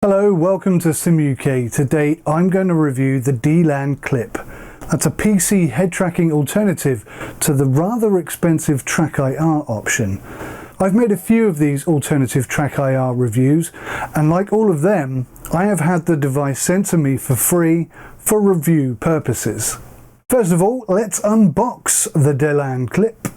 Hello, welcome to SimUK. Today I'm going to review the DelanClip. That's a PC head tracking alternative to the rather expensive TrackIR option. I've made a few of these alternative TrackIR reviews, and like all of them, I have had the device sent to me for free for review purposes. First of all, let's unbox the DelanClip.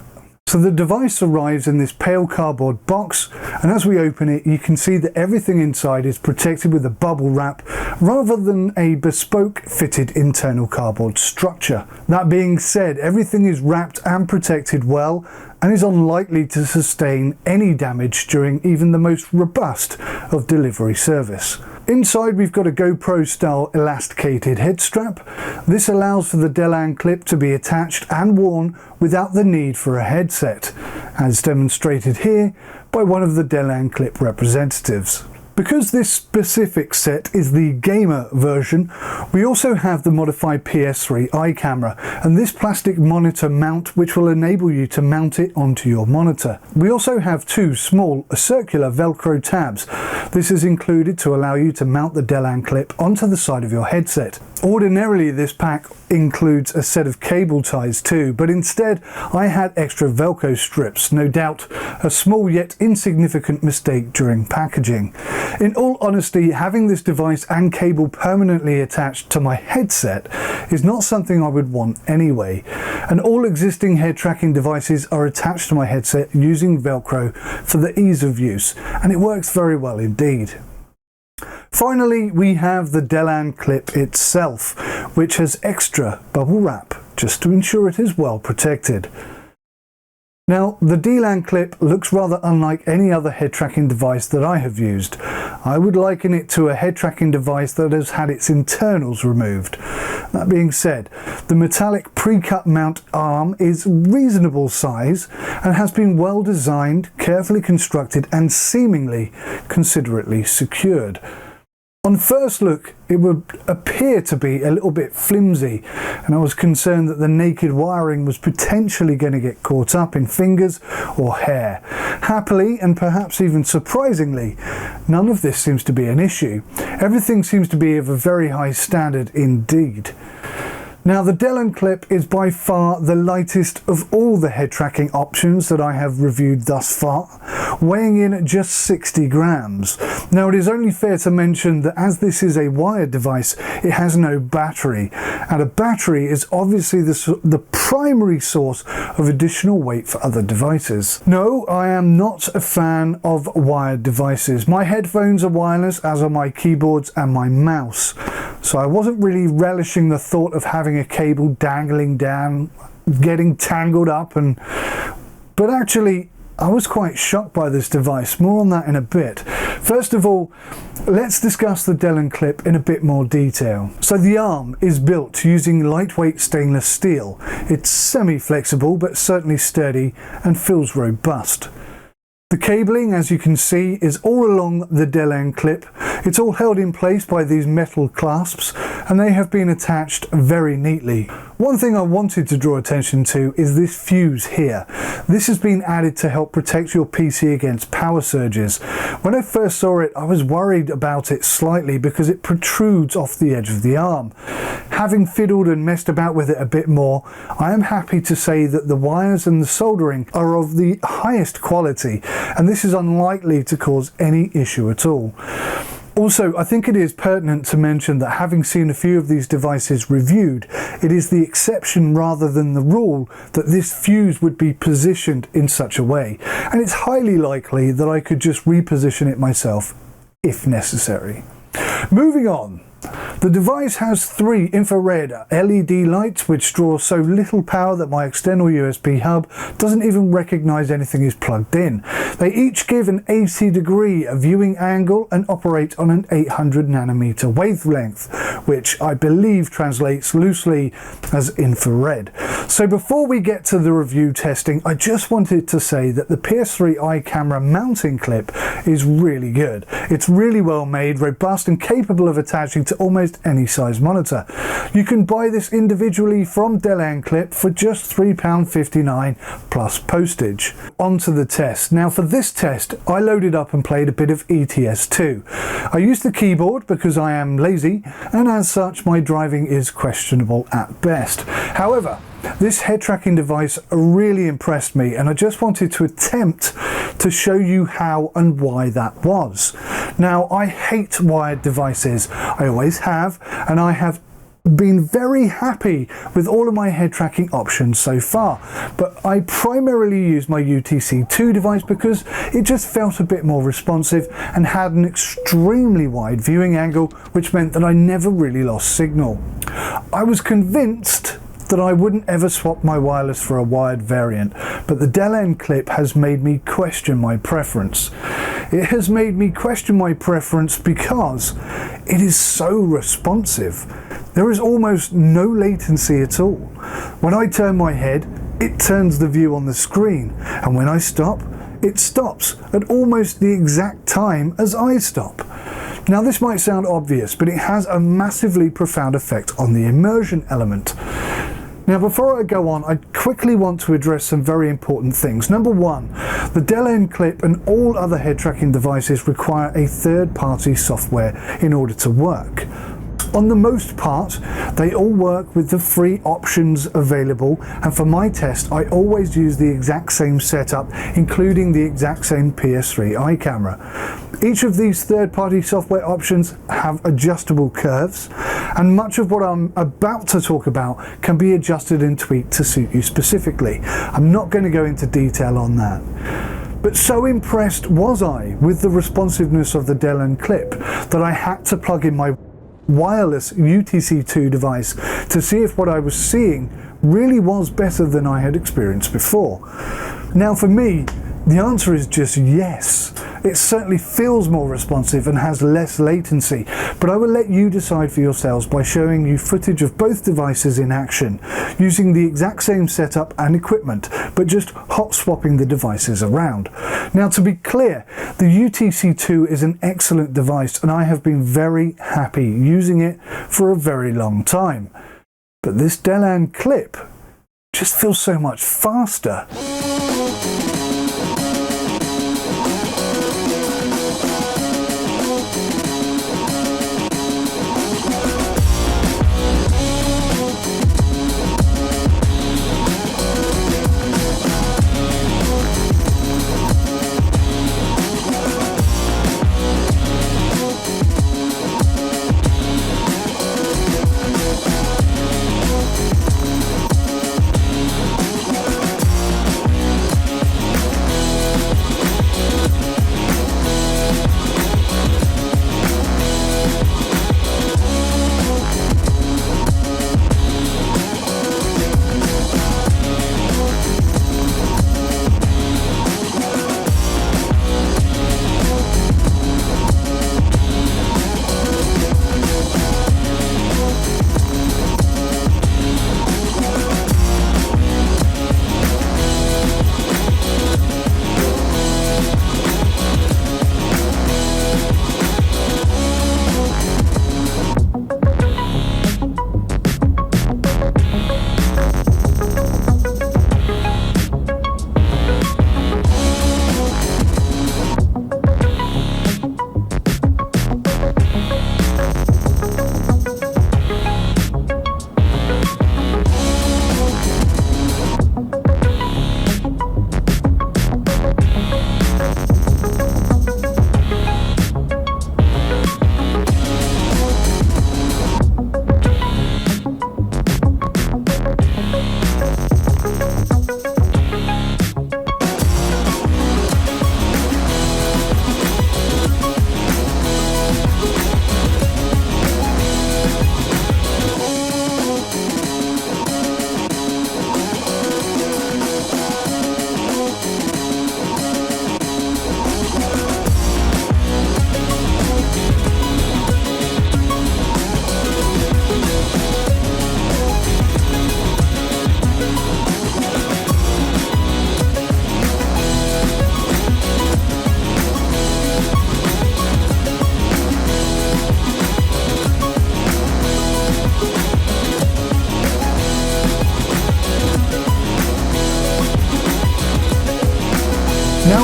So the device arrives in this pale cardboard box, and as we open it you can see that everything inside is protected with a bubble wrap rather than a bespoke fitted internal cardboard structure. That being said, everything is wrapped and protected well and is unlikely to sustain any damage during even the most robust of delivery service. Inside we've got a GoPro style elasticated head strap. This allows for the DelanClip to be attached and worn without the need for a headset, as demonstrated here by one of the DelanClip representatives. Because this specific set is the gamer version, we also have the modified PS3i camera and this plastic monitor mount which will enable you to mount it onto your monitor. We also have two small circular Velcro tabs. This is included to allow you to mount the DelanClip onto the side of your headset. Ordinarily this pack includes a set of cable ties too, but instead I had extra Velcro strips, no doubt a small yet insignificant mistake during packaging. In all honesty, having this device and cable permanently attached to my headset is not something I would want anyway, and all existing head tracking devices are attached to my headset using Velcro for the ease of use, and it works very well indeed. Finally, we have the DelanClip itself, which has extra bubble wrap just to ensure it is well protected. Now, the DelanClip looks rather unlike any other head tracking device that I have used. I would liken it to a head tracking device that has had its internals removed. That being said, the metallic pre-cut mount arm is reasonable size and has been well designed, carefully constructed and seemingly considerately secured. On first look, it would appear to be a little bit flimsy, and I was concerned that the naked wiring was potentially going to get caught up in fingers or hair. Happily, and perhaps even surprisingly, none of this seems to be an issue. Everything seems to be of a very high standard indeed. Now, the DelanClip is by far the lightest of all the head tracking options that I have reviewed thus far, weighing in at just 60 grams. Now, it is only fair to mention that as this is a wired device, it has no battery, and a battery is obviously the primary source of additional weight for other devices. No, I am not a fan of wired devices. My headphones are wireless, as are my keyboards and my mouse. So I wasn't really relishing the thought of having a cable dangling down, getting tangled up, but actually I was quite shocked by this device. More on that in a bit. First of all, let's discuss the DelanClip in a bit more detail. So the arm is built using lightweight stainless steel. It's semi-flexible but certainly sturdy and feels robust. The cabling, as you can see, is all along the DelanClip. It's all held in place by these metal clasps, and they have been attached very neatly. One thing I wanted to draw attention to is this fuse here. This has been added to help protect your PC against power surges. When I first saw it, I was worried about it slightly because it protrudes off the edge of the arm. Having fiddled and messed about with it a bit more, I am happy to say that the wires and the soldering are of the highest quality, and this is unlikely to cause any issue at all. Also, I think it is pertinent to mention that having seen a few of these devices reviewed, it is the exception rather than the rule that this fuse would be positioned in such a way, and it's highly likely that I could just reposition it myself if necessary. Moving on. The device has three infrared LED lights which draw so little power that my external USB hub doesn't even recognize anything is plugged in. They each give an 80 degree viewing angle and operate on an 800 nanometer wavelength, which I believe translates loosely as infrared. So before we get to the review testing, I just wanted to say that the PS3i camera mounting clip is really good. It's really well made, robust and capable of attaching to almost customized any size monitor. You can buy this individually from DelanClip for just £3.59 plus postage. On to the test. Now for this test, I loaded up and played a bit of ETS2. I used the keyboard because I am lazy, and as such my driving is questionable at best. However, this head tracking device really impressed me, and I just wanted to attempt to show you how and why that was. Now, I hate wired devices. I always have, and I have been very happy with all of my head tracking options so far, but I primarily use my UTC2 device because it just felt a bit more responsive and had an extremely wide viewing angle, which meant that I never really lost signal. I was convinced that I wouldn't ever swap my wireless for a wired variant, but the DelanClip has made me question my preference. It has made me question my preference because it is so responsive. There is almost no latency at all. When I turn my head, it turns the view on the screen, and when I stop, it stops at almost the exact time as I stop. Now this might sound obvious, but it has a massively profound effect on the immersion element. Now before I go on, I quickly want to address some very important things. Number one, the DelanClip and all other head tracking devices require a third-party software in order to work. On the most part, they all work with the free options available, and for my test I always use the exact same setup, including the exact same PS3 eye camera. Each of these third-party software options have adjustable curves, and much of what I'm about to talk about can be adjusted and tweaked to suit you specifically. I'm not going to go into detail on that. But so impressed was I with the responsiveness of the DelanClip that I had to plug in my wireless UTC2 device to see if what I was seeing really was better than I had experienced before. Now for me, the answer is just yes. It certainly feels more responsive and has less latency, but I will let you decide for yourselves by showing you footage of both devices in action, using the exact same setup and equipment, but just hot swapping the devices around. Now to be clear, the UTC2 is an excellent device and I have been very happy using it for a very long time. But this DelanClip just feels so much faster.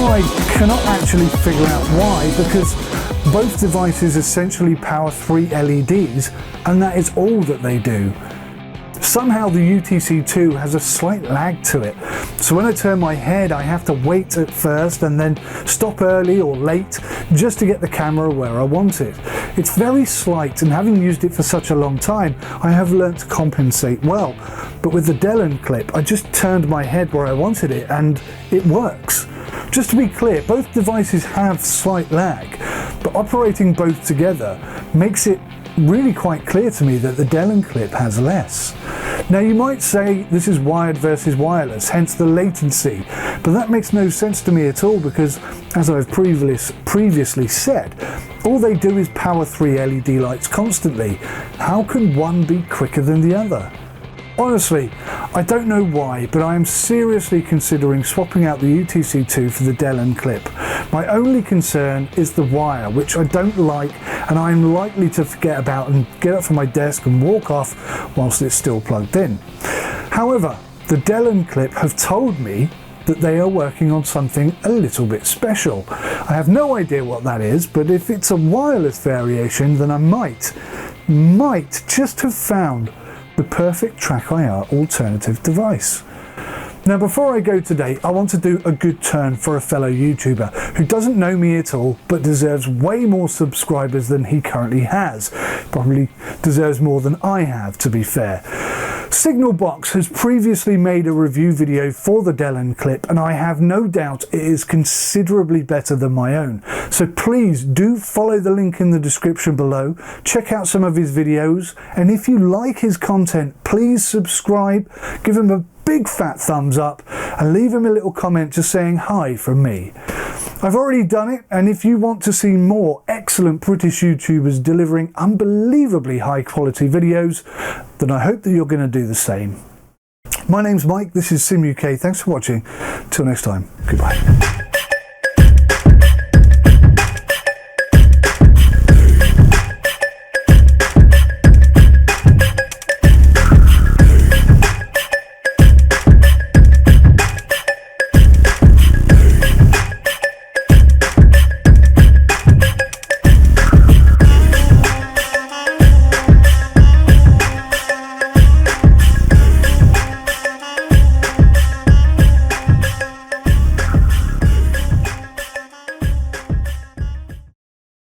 Now I cannot actually figure out why, because both devices essentially power 3 LEDs, and that is all that they do. Somehow the UTC2 has a slight lag to it, so when I turn my head I have to wait at first and then stop early or late just to get the camera where I want it. It's very slight, and having used it for such a long time I have learnt to compensate well, but with the DelanClip I just turned my head where I wanted it and it works. Just to be clear, both devices have slight lag, but operating both together makes it really quite clear to me that the DelanClip has less. Now you might say this is wired versus wireless, hence the latency, but that makes no sense to me at all, because as I've previously said, all they do is power 3 LED lights constantly. How can one be quicker than the other? Honestly, I don't know why, but I am seriously considering swapping out the UTC2 for the DelanClip. My only concern is the wire, which I don't like, and I am likely to forget about and get up from my desk and walk off whilst it's still plugged in. However, the DelanClip have told me that they are working on something a little bit special. I have no idea what that is, but if it's a wireless variation, then I might just have found the perfect TrackIR alternative device. Now before I go today, I want to do a good turn for a fellow YouTuber who doesn't know me at all but deserves way more subscribers than he currently has. Probably deserves more than I have, to be fair. Signalbox has previously made a review video for the DelanClip, and I have no doubt it is considerably better than my own. So please do follow the link in the description below, check out some of his videos, and if you like his content, please subscribe, give him a big fat thumbs up, and leave him a little comment just saying hi from me. I've already done it, and if you want to see more excellent British YouTubers delivering unbelievably high quality videos, then I hope that you're going to do the same. My name's Mike, this is SimUK, thanks for watching, till next time, goodbye.